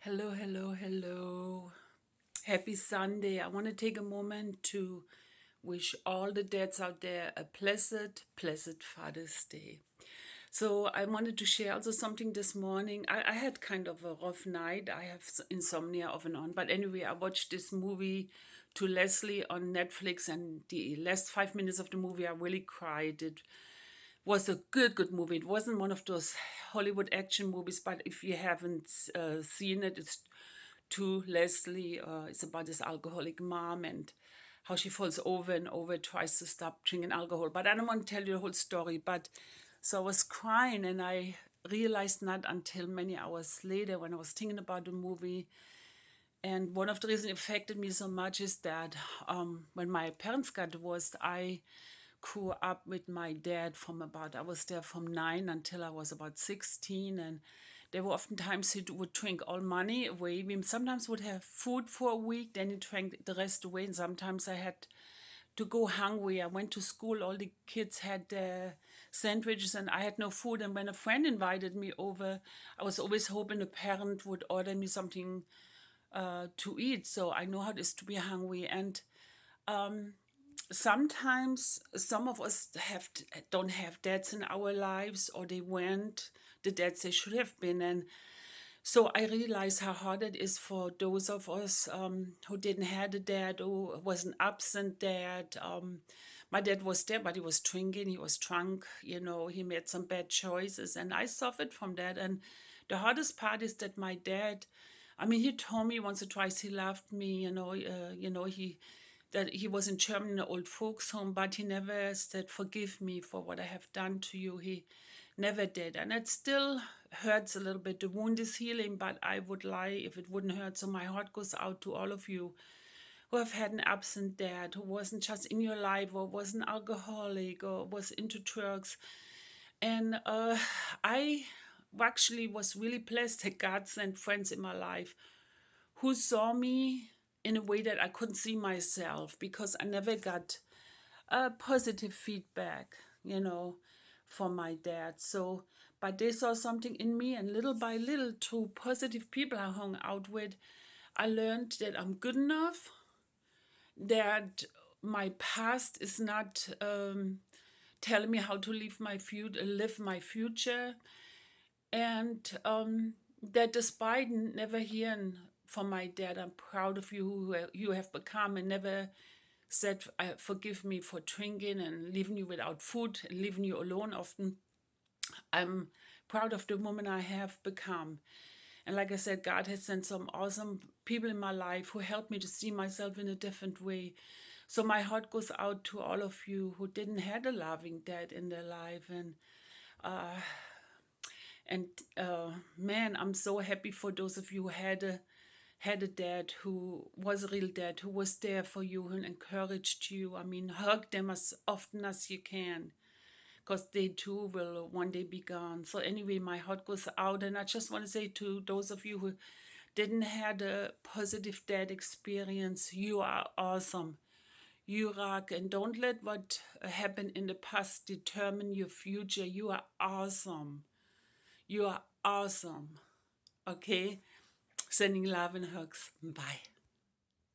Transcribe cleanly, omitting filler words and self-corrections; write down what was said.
Hello, hello, hello. Happy Sunday. I want to take a moment to wish all the dads out there a blessed Father's Day. So, I wanted to share also something this morning. I had kind of a rough night. I have insomnia off and on. But anyway, I watched this movie to Leslie on Netflix, and the last 5 minutes of the movie, I really cried. It was a good movie. It wasn't one of those Hollywood action movies, but if you haven't seen it, it's to Leslie. It's about this alcoholic mom and how she falls over and over, tries to stop drinking alcohol. But I don't want to tell you the whole story. But so I was crying, and I realized not until many hours later when I was thinking about the movie. And one of the reasons it affected me so much is that when my parents got divorced, I grew up with my dad I was there from 9 until I was about 16. And there were often times he would drink all money away. We sometimes would have food for a week, then he drank the rest away. And sometimes I had to go hungry. I went to school, all the kids had sandwiches, and I had no food. And when a friend invited me over, I was always hoping a parent would order me something to eat. So I know how it is to be hungry. And sometimes some of us don't have dads in our lives, or they weren't the dads they should have been. And so I realize how hard it is for those of us who didn't have a dad, who was an absent dad. My dad was there, but he was drinking, he was drunk, he made some bad choices, and I suffered from that. And the hardest part is that my dad, I mean, he told me once or twice he loved me, he that he was in Germany in an old folks home, but he never said, "Forgive me for what I have done to you." He never did. And it still hurts a little bit. The wound is healing, but I would lie if it wouldn't hurt. So my heart goes out to all of you who have had an absent dad, who wasn't just in your life, or was an alcoholic, or was into drugs. And I actually was really blessed that God sent friends in my life who saw me in a way that I couldn't see myself, because I never got positive feedback, from my dad. So, but they saw something in me, and little by little, through positive people I hung out with, I learned that I'm good enough, that my past is not telling me how to live my future, and that despite never hearing from my dad, I'm proud of you who you have become, and never said, forgive me for drinking and leaving you without food and leaving you alone often. I'm proud of the woman I have become. And like I said, God has sent some awesome people in my life who helped me to see myself in a different way. So my heart goes out to all of you who didn't have a loving dad in their life. And man, I'm so happy for those of you who had a dad who was a real dad, who was there for you and encouraged you. I mean, hug them as often as you can, because they too will one day be gone. So anyway, my heart goes out, and I just want to say to those of you who didn't have a positive dad experience, you are awesome. You rock, and don't let what happened in the past determine your future. You are awesome. You are awesome. Okay? Sending love and hugs. Bye.